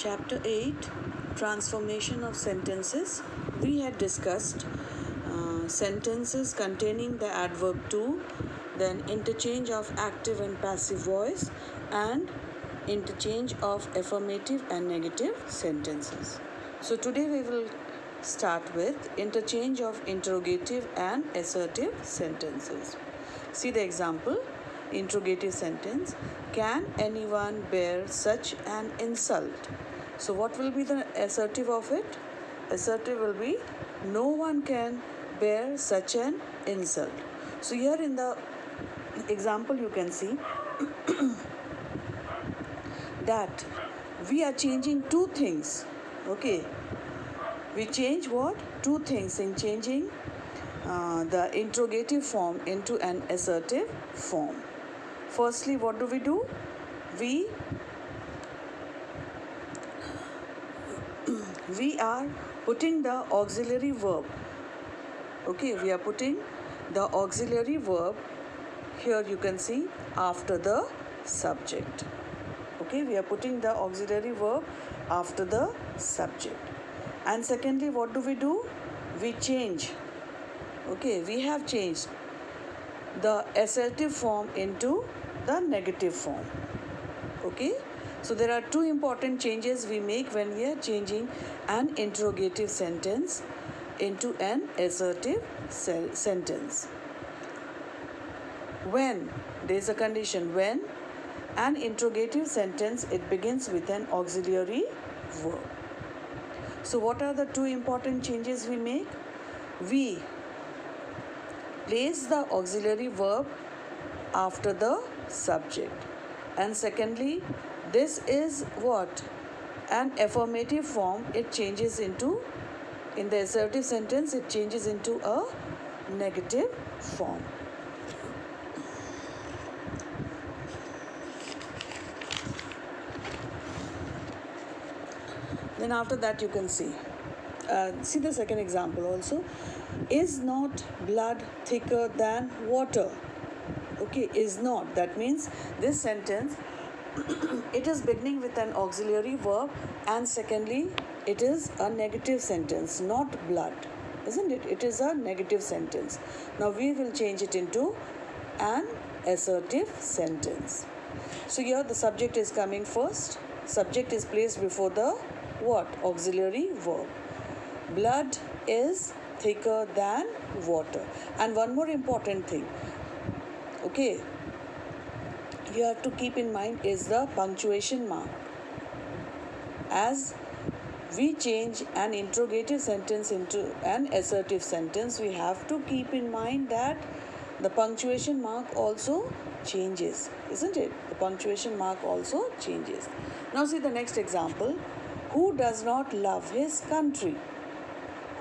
Chapter 8, Transformation of Sentences. We had discussed sentences containing the adverb to, then interchange of active and passive voice, and interchange of affirmative and negative sentences. So today we will start with interchange of interrogative and assertive sentences. See the example. Interrogative sentence: can anyone bear such an insult? So what will be the assertive of it? Assertive will be no one can bear such an insult. So here in the example you can see that we are changing two things. Okay, we change what? Two things in changing the interrogative form into an assertive form. Firstly, what do? We are putting the auxiliary verb. Okay, we are putting the auxiliary verb, here you can see, after the subject. Okay, we are putting the auxiliary verb after the subject. And secondly, what do? We change. Okay, we have changed the assertive form into the negative form. Okay, so there are two important changes we make when we are changing an interrogative sentence into an assertive sentence. When there is a condition, when an interrogative sentence, it begins with an auxiliary verb. So what are the two important changes we make? We place the auxiliary verb after the subject. And secondly, this is what? An affirmative form. It changes into, in the assertive sentence, it changes into a negative form. Then after that you can see the second example also. Is not blood thicker than water? Okay, is not. That means this sentence, it is beginning with an auxiliary verb, and secondly, it is a negative sentence, not blood. Isn't it? It is a negative sentence. Now we will change it into an assertive sentence. So here the subject is coming first. Subject is placed before the what? Auxiliary verb. Blood is thicker than water. And one more important thing, okay, you have to keep in mind is the punctuation mark. As we change an interrogative sentence into an assertive sentence, we have to keep in mind that the punctuation mark also changes, isn't it? The punctuation mark also changes. Now see the next example. Who does not love his country?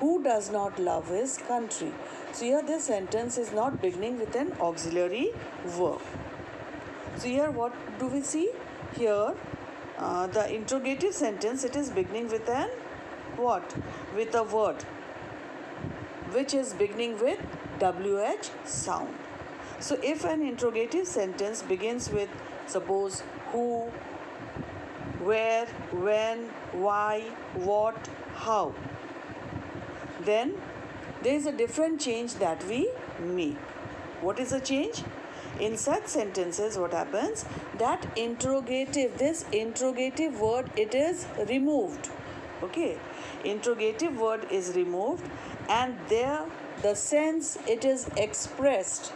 Who does not love his country? So here this sentence is not beginning with an auxiliary verb. So here what do we see? Here the interrogative sentence, it is beginning with an what? With a word which is beginning with WH sound. So if an interrogative sentence begins with, suppose, who, where, when, why, what, how, then there is a different change that we make. What is the change? In such sentences, what happens? That this interrogative word, it is removed. Okay, interrogative word is removed, and there the sense, it is expressed.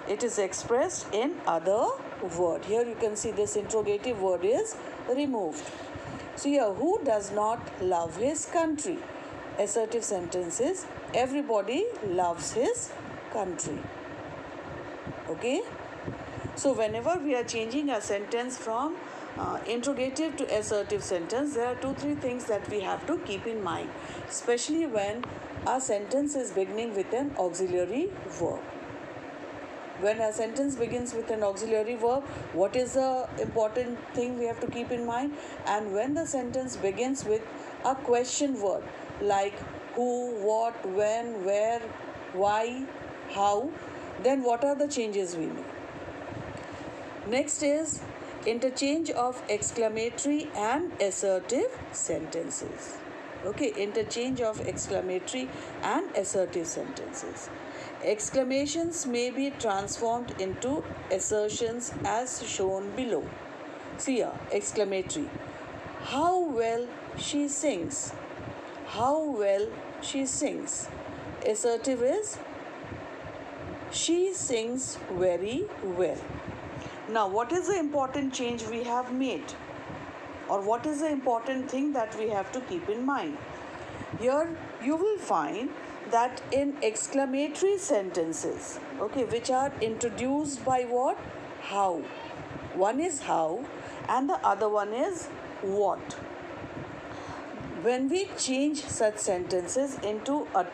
It is expressed in other word. Here you can see this interrogative word is removed. So here, who does not love his country? Assertive sentences, everybody loves his country. Okay, so whenever we are changing a sentence from interrogative to assertive sentence, there are 2-3 things that we have to keep in mind, especially when a sentence is beginning with an auxiliary verb. When a sentence begins with an auxiliary verb, what is the important thing we have to keep in mind? And when the sentence begins with a question word like who, what, when, where, why, how, then what are the changes we make? Next is, interchange of exclamatory and assertive sentences. Okay, interchange of exclamatory and assertive sentences. Exclamations may be transformed into assertions as shown below. See here, exclamatory. How well she sings. How well she sings. Assertive is she sings very well. Now, what is the important change we have made? Or what is the important thing that we have to keep in mind? Here you will find that in exclamatory sentences, okay, which are introduced by what? How. One is how and the other one is what. When we change such sentences into a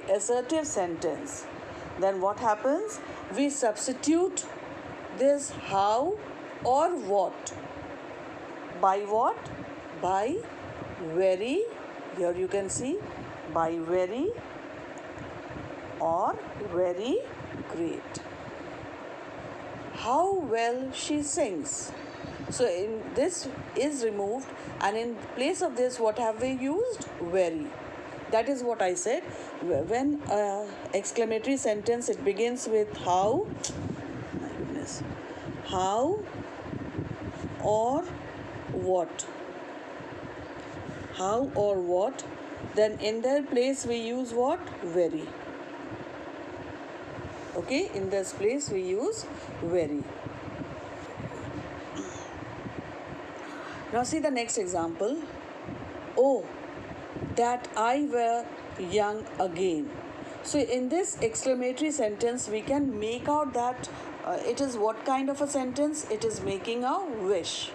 assertive sentence, then what happens? We substitute this how or what. By what? By very, here you can see, by very or very great. How well she sings. So in this is removed, and in place of this what have we used? Very. That is what I said. When exclamatory sentence, it begins with how, my goodness, how or what. How or what. Then in their place we use what? Very. Okay, in this place we use very. Now see the next example. Oh, that I were young again. So in this exclamatory sentence we can make out that it is what kind of a sentence? It is making a wish.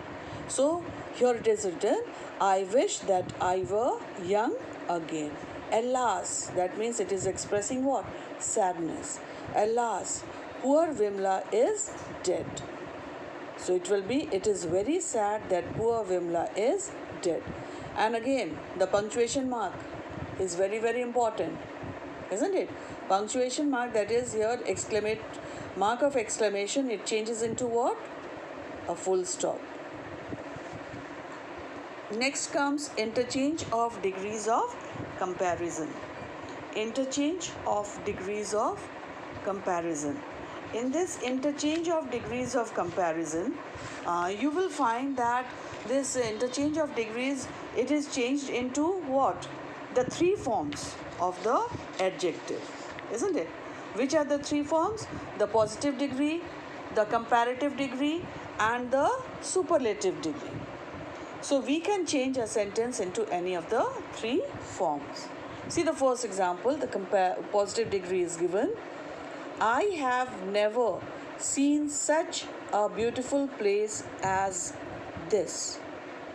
So here it is written, I wish that I were young again. Alas, that means it is expressing what? Sadness. Alas, poor Vimla is dead. So it will be, it is very sad that poor Vimla is dead. And again, the punctuation mark is very, very important, isn't it? Punctuation mark, that is here, mark of exclamation, it changes into what? A full stop. Next comes interchange of degrees of comparison. Interchange of degrees of comparison. In this interchange of degrees of comparison, you will find that this interchange of degrees, it is changed into what? The three forms of the adjective, isn't it? Which are the three forms? The positive degree, the comparative degree, and the superlative degree. So we can change a sentence into any of the three forms. See the first example, the positive degree is given. I have never seen such a beautiful place as this.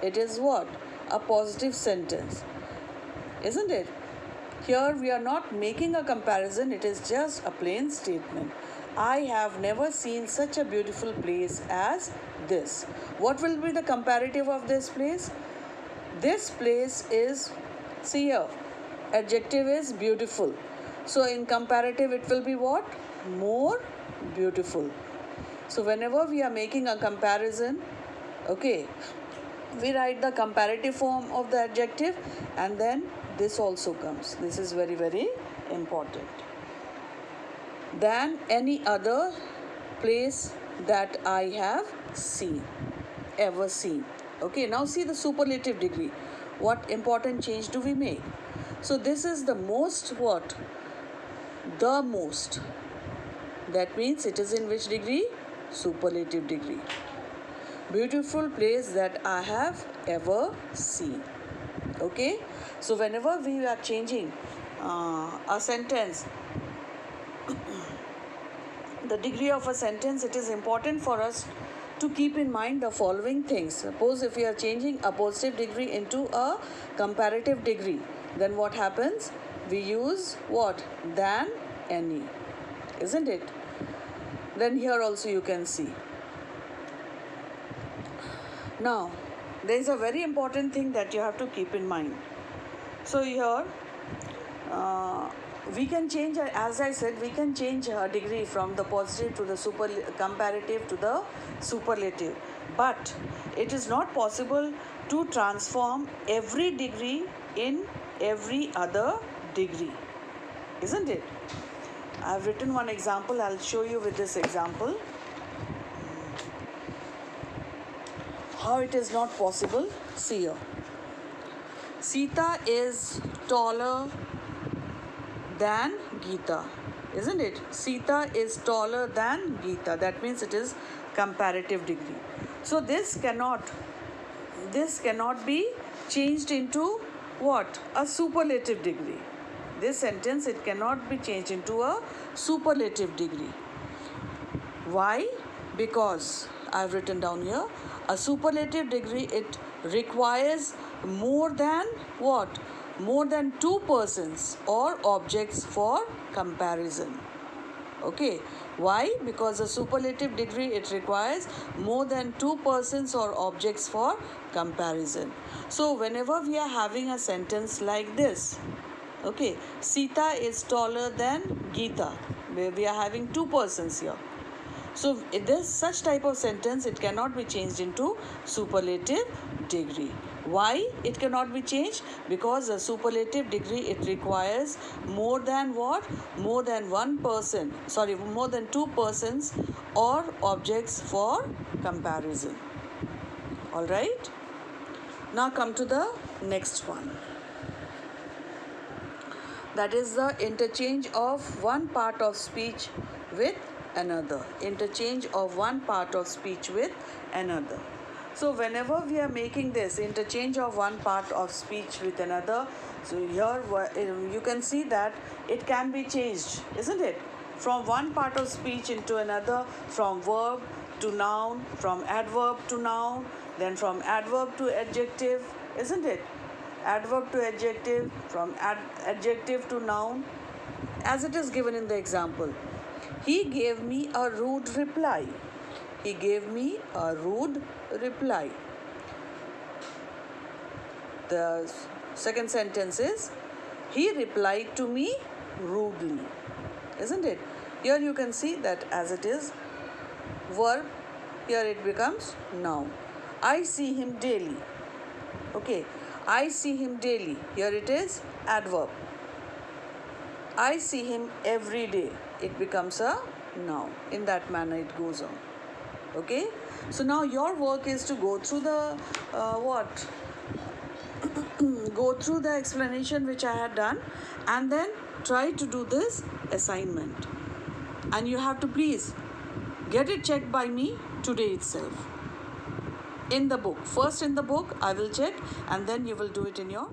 It is what? A positive sentence, isn't it? Here we are not making a comparison, it is just a plain statement. I have never seen such a beautiful place as this. What will be the comparative of this place? This place is, see here, adjective is beautiful. So in comparative it will be what? More beautiful. So whenever we are making a comparison, okay, we write the comparative form of the adjective, and then this also comes. This is very, very important. Than any other place that I have seen, ever seen. Okay, now see the superlative degree. What important change do we make? So this is the most what? The most. That means it is in which degree? Superlative degree. Beautiful place that I have ever seen. Okay, so whenever we are changing a sentence, the degree of a sentence, it is important for us to keep in mind the following things. Suppose if we are changing a positive degree into a comparative degree, then what happens? We use what? Than any, isn't it? Then here also you can see. Now, there is a very important thing that you have to keep in mind. So here, we can change, as I said, we can change a degree from the positive to the comparative to the superlative, but it is not possible to transform every degree in every other degree, isn't it? I've written one example. I'll show you with this example how it is not possible. See here, Sita is taller than Geeta, isn't it? Sita is taller than Geeta. That means it is comparative degree. So this cannot be changed into what? A superlative degree. This sentence, it cannot be changed into a superlative degree. Why? Because I've written down here, a superlative degree, it requires more than what? More than two persons or objects for comparison. Okay. Why? Because a superlative degree, it requires more than two persons or objects for comparison. So whenever we are having a sentence like this, okay, Sita is taller than Geeta, where we are having two persons here. So this such type of sentence, it cannot be changed into superlative degree. Why it cannot be changed? Because a superlative degree, it requires more than what? More than one person, more than two persons or objects for comparison. All right. Now come to the next one. That is the interchange of one part of speech with another. Interchange of one part of speech with another. So whenever we are making this interchange of one part of speech with another, so here you can see that it can be changed, isn't it? From one part of speech into another, from verb to noun, from adverb to noun, then from adverb to adjective, isn't it? Adverb to adjective, from adjective to noun, as it is given in the example. He gave me a rude reply. He gave me a rude reply. The second sentence is, he replied to me rudely. Isn't it? Here you can see that as it is verb, here it becomes noun. I see him daily. Okay. I see him daily. Here it is adverb. I see him every day. It becomes a noun. In that manner it goes on. Okay. So now your work is to go through the go through the explanation which I had done, and then try to do this assignment. And you have to please get it checked by me today itself. In the book. First in the book I will check, and then you will do it in your